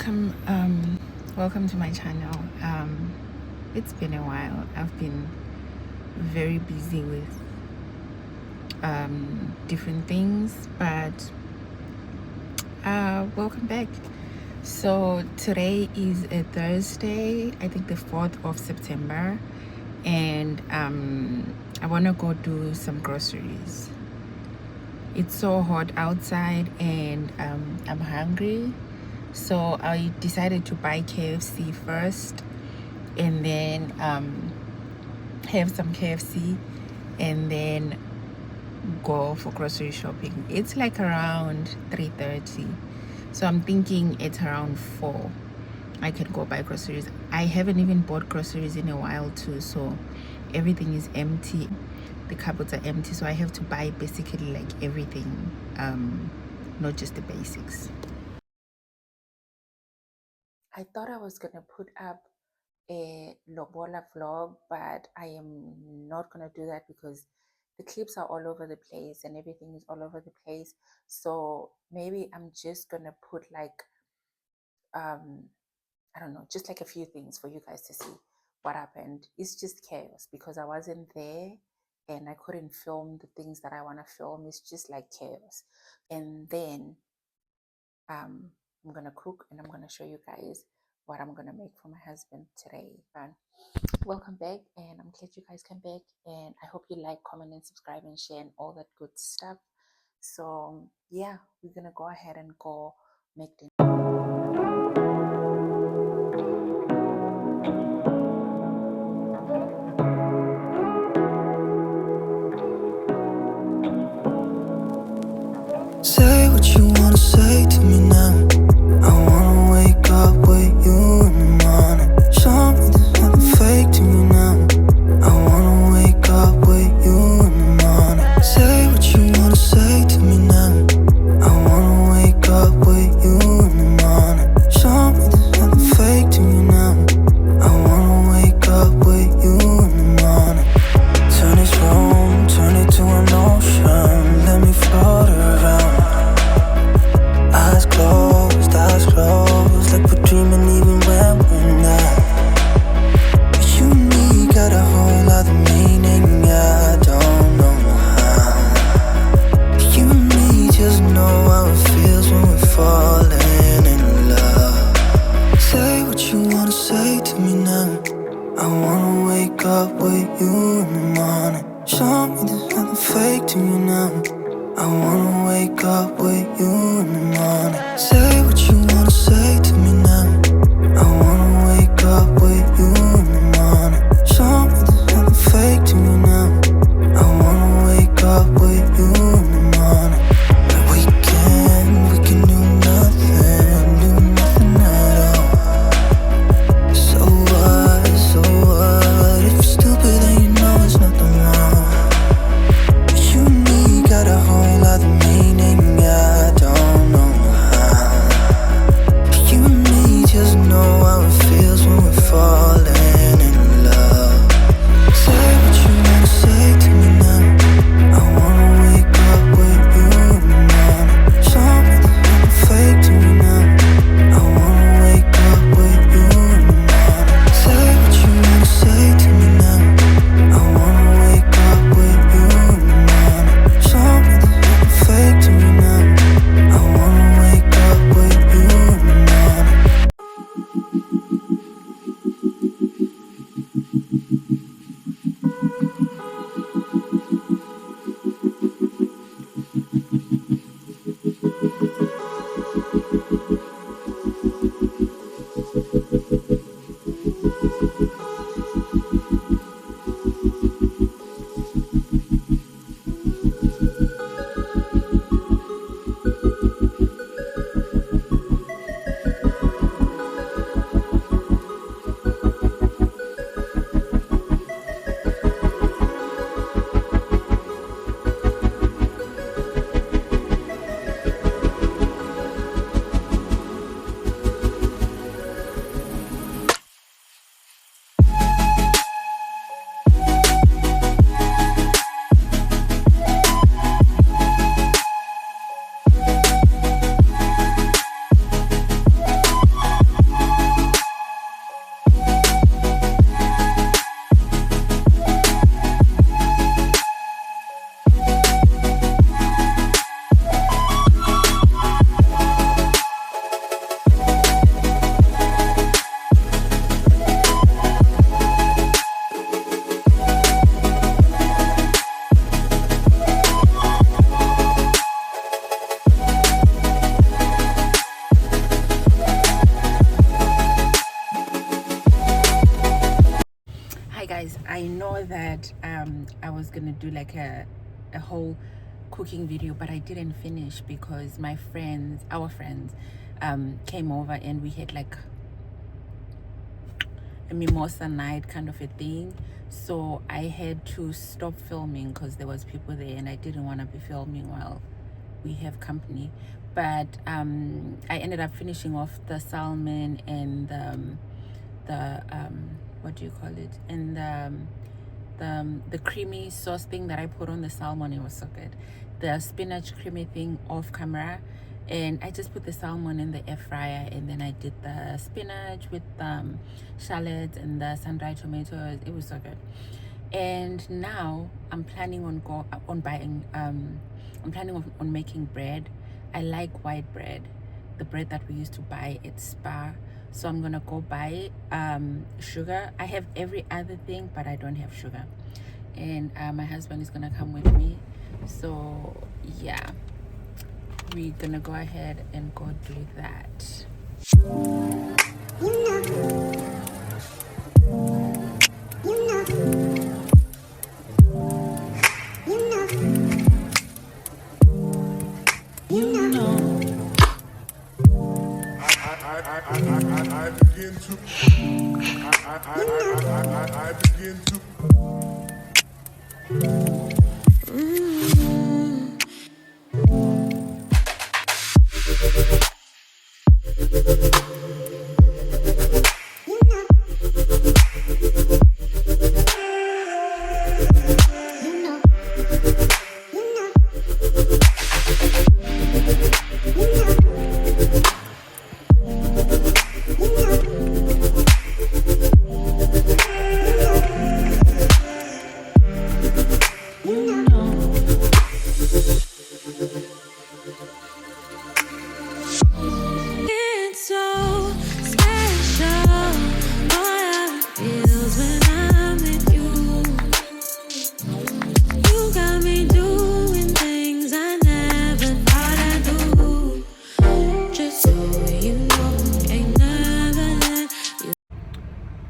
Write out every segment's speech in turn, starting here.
Welcome to my channel. It's been a while. I've been very busy with different things, but welcome back. So today is a Thursday, I think the 4th of September, and I want to go do some groceries. It's so hot outside and I'm hungry, so I decided to buy KFC first and then have some KFC and then go for grocery shopping. It's like around 3:30, so I'm thinking it's around 4 I can go buy groceries. I haven't even bought groceries in a while too, so everything is empty. The cupboards are empty, so I have to buy basically like everything, not just the basics. I thought I was gonna put up a Lobola vlog, but I am not gonna do that because the clips are all over the place and everything is all over the place. So maybe I'm just gonna put like I don't know, just like a few things for you guys to see what happened. It's just chaos because I wasn't there and I couldn't film the things that I want to film. It's just like chaos. And then I'm gonna cook and I'm gonna show you guys what I'm gonna make for my husband today. And welcome back, and I'm glad you guys came back, and I hope you like, comment, and subscribe and share and all that good stuff. So yeah, we're gonna go ahead and go make the Say what you wanna say to me now. I wanna wake up with you in the morning. Show me there's nothing fake to me now. I wanna wake up with you in the morning. Say what you wanna say to me now. I wanna wake up with you in the morning. Show me there's nothing fake to me now. I wanna wake up with you in the morning. Turn this room, turn it to an ocean. Let me float around. Eyes closed, like we're dreaming even when we're not. You and me got a whole other meaning, I don't know how. You and me just know how it feels when we're falling in love. Say what you wanna say to me now. I wanna wake up with you in the morning. Show me there's nothing fake to me now. I wanna wake up with you in the morning. Say what you wanna say to me now. I wanna wake up with you in the morning. Show me there's nothing fake to me now. I wanna wake up with you in the morning. Like we can do nothing at all. So what, if you're stupid then you know there's nothing wrong. You and me got a whole other meaning, I don't know how. You and me just know how it feels when we're falling in love. Say what you wanna say to me now. I wanna wake up was gonna do like a whole cooking video, but I didn't finish because our friends, came over and we had like a mimosa night kind of a thing. So I had to stop filming because there was people there and I didn't want to be filming while we have company. But I ended up finishing off the salmon and the what do you call it, and the creamy sauce thing that I put on the salmon. It was so good. The spinach creamy thing off camera, and I just put the salmon in the air fryer, and then I did the spinach with shallots and the sun-dried tomatoes. It was so good. And now I'm planning on buying I'm planning on making bread. I like white bread, the bread that we used to buy at Spa. So I'm gonna go buy sugar. I have every other thing, but I don't have sugar. And my husband is gonna come with me. So yeah, we're gonna go ahead and go do that. I begin to I begin to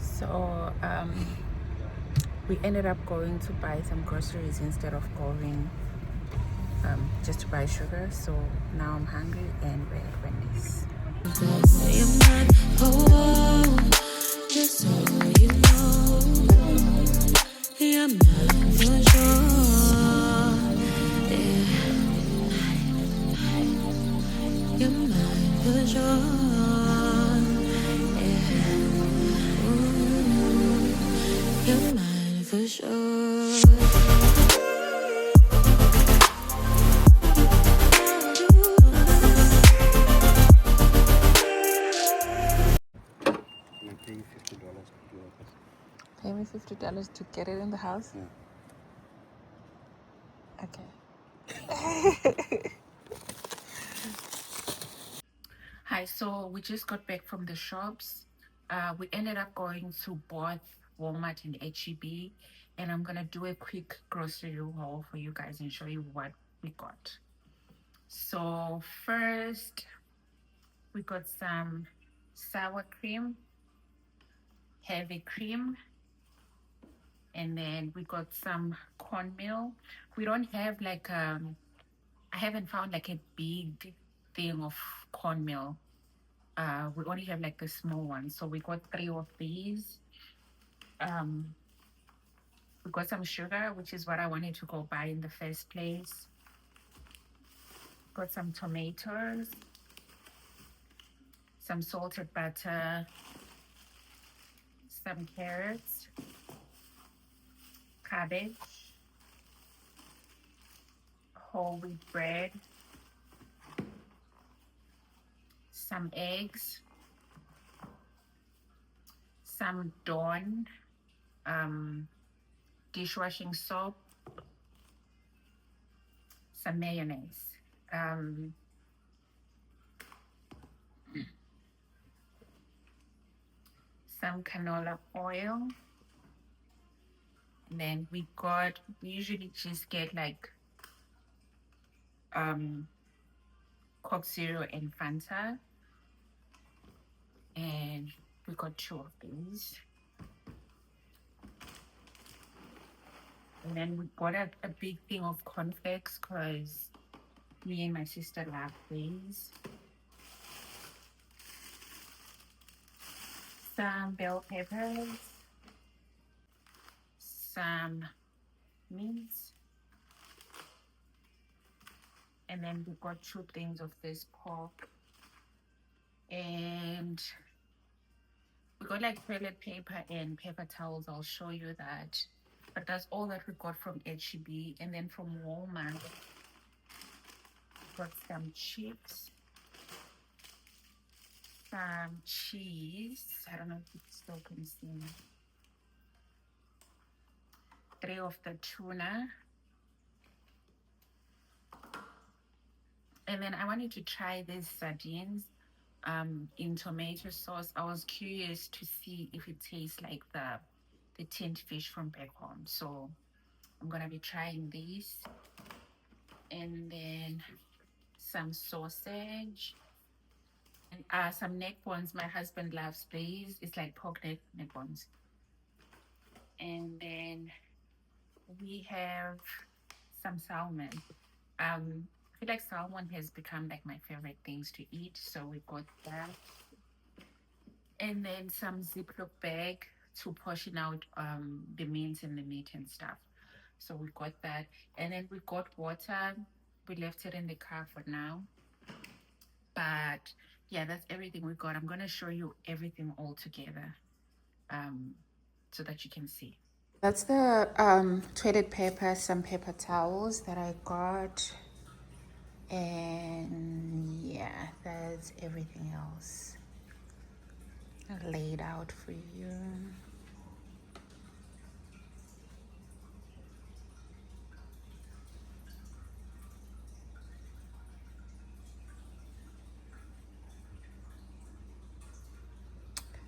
So we ended up going to buy some groceries instead of going just to buy sugar. So now I'm hungry and we're at Wendy's. just so you know, I'm not for sure. You're mine for sure. You're mine for sure. Pay me $50 to get it in the house? Yeah. Okay. Hi, so we just got back from the shops. We ended up going to both Walmart and HEB, and I'm gonna do a quick grocery haul for you guys and show you what we got. So first, we got some sour cream, heavy cream, and then we got some cornmeal. We don't have like I haven't found like a big thing of cornmeal. We only have like the small one, so we got 3 of these. We got some sugar, which is what I wanted to go buy in the first place. Got some tomatoes, some salted butter, some carrots, cabbage, whole wheat bread, some eggs, some Dawn dishwashing soap, some mayonnaise, some canola oil, and then we usually just get like Coke Zero and Fanta, and we got 2 of these. And then we got a big thing of cornflakes because me and my sister love these. Some bell peppers, some mince, and then we got 2 things of this pork. And we got like toilet paper and paper towels. I'll show you that. But that's all that we got from HEB. And then from Walmart, got some chips, some cheese. I don't know if you still can see. 3 of the tuna. And then I wanted to try these sardines in tomato sauce. I was curious to see if it tastes like the tinned fish from back home. So I'm gonna be trying these. And then some sausage and some neck bones. My husband loves these. It's like pork neck bones. And then we have some salmon. I feel like salmon has become like my favorite things to eat, so we got that. And then some Ziploc bag to portion out the mince and the meat and stuff. So we got that. And then we got water. We left it in the car for now. But yeah, that's everything we got. I'm gonna show you everything all together um, so that you can see. That's the toilet paper, some paper towels that I got. And yeah, that's everything else laid out for you.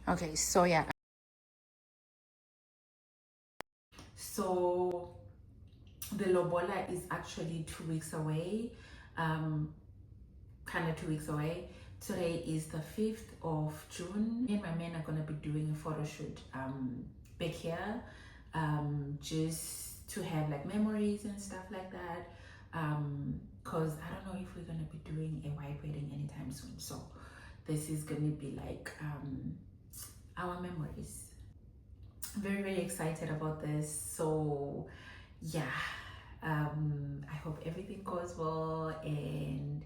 Okay, so yeah. So the Lobola is actually 2 weeks away, kind of 2 weeks away. Today is the 5th of June. Me and my men are going to be doing a photo shoot back here, just to have like memories and stuff like that. Because I don't know if we're going to be doing a white wedding anytime soon. So this is going to be like our memories. Very excited about this. So yeah, I hope everything goes well, and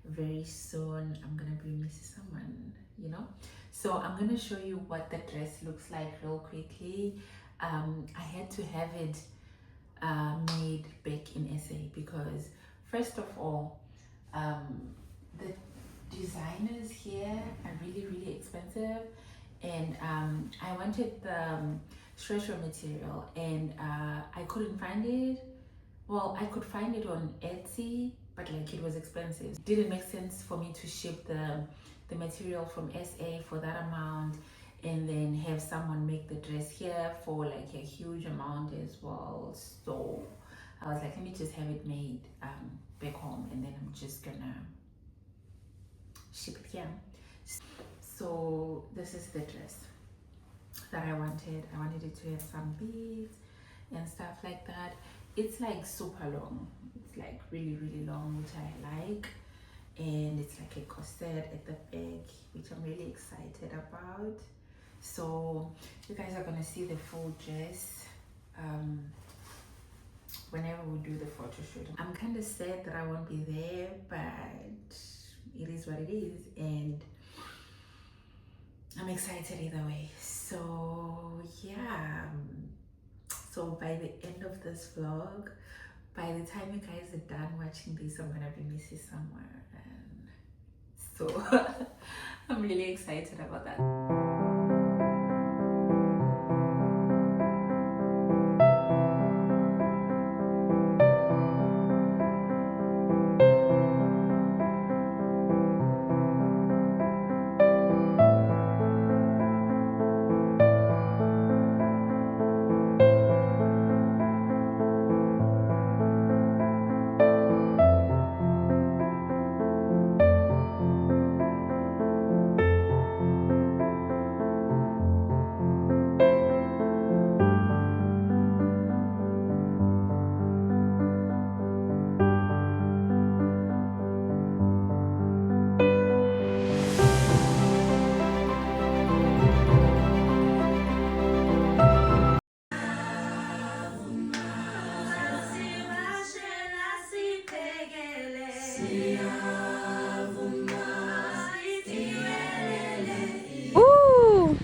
very soon I'm gonna be missing someone, you know. So I'm gonna show you what the dress looks like real quickly. I had to have it made back in SA because first of all, the designers here are really expensive, and I wanted the stretch material, and I couldn't find it. Well, I could find it on Etsy, but like it was expensive. It didn't make sense for me to ship the material from SA for that amount and then have someone make the dress here for like a huge amount as well. So I was like, let me just have it made back home, and then I'm just gonna ship it here. So this is the dress that I wanted. I wanted it to have some beads and stuff like that. It's like super long. It's like really long, which I like. And it's like a corset at the back, which I'm really excited about. So you guys are gonna see the full dress whenever we do the photo shoot. I'm kind of sad that I won't be there, but it is what it is, and I'm excited either way. So yeah, so by the end of this vlog, by the time you guys are done watching this, I'm gonna be missing somewhere, and so I'm really excited about that. Ooh.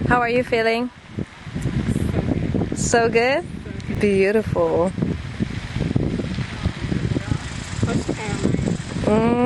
How are you feeling? So good? Beautiful. Mm.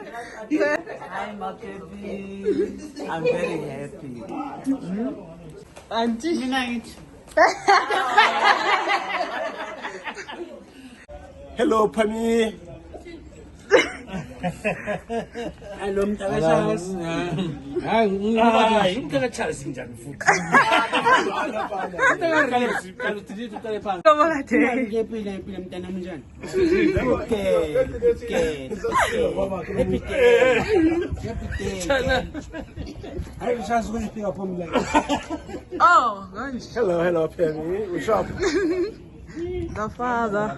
Hi, my baby. I'm very happy. Auntie. Good night. Hello, Pami. Hello, Mtagashas. Hi, Mtagashas. Como la te? Oh, gosh. Hello, Pammy. What's up? The father.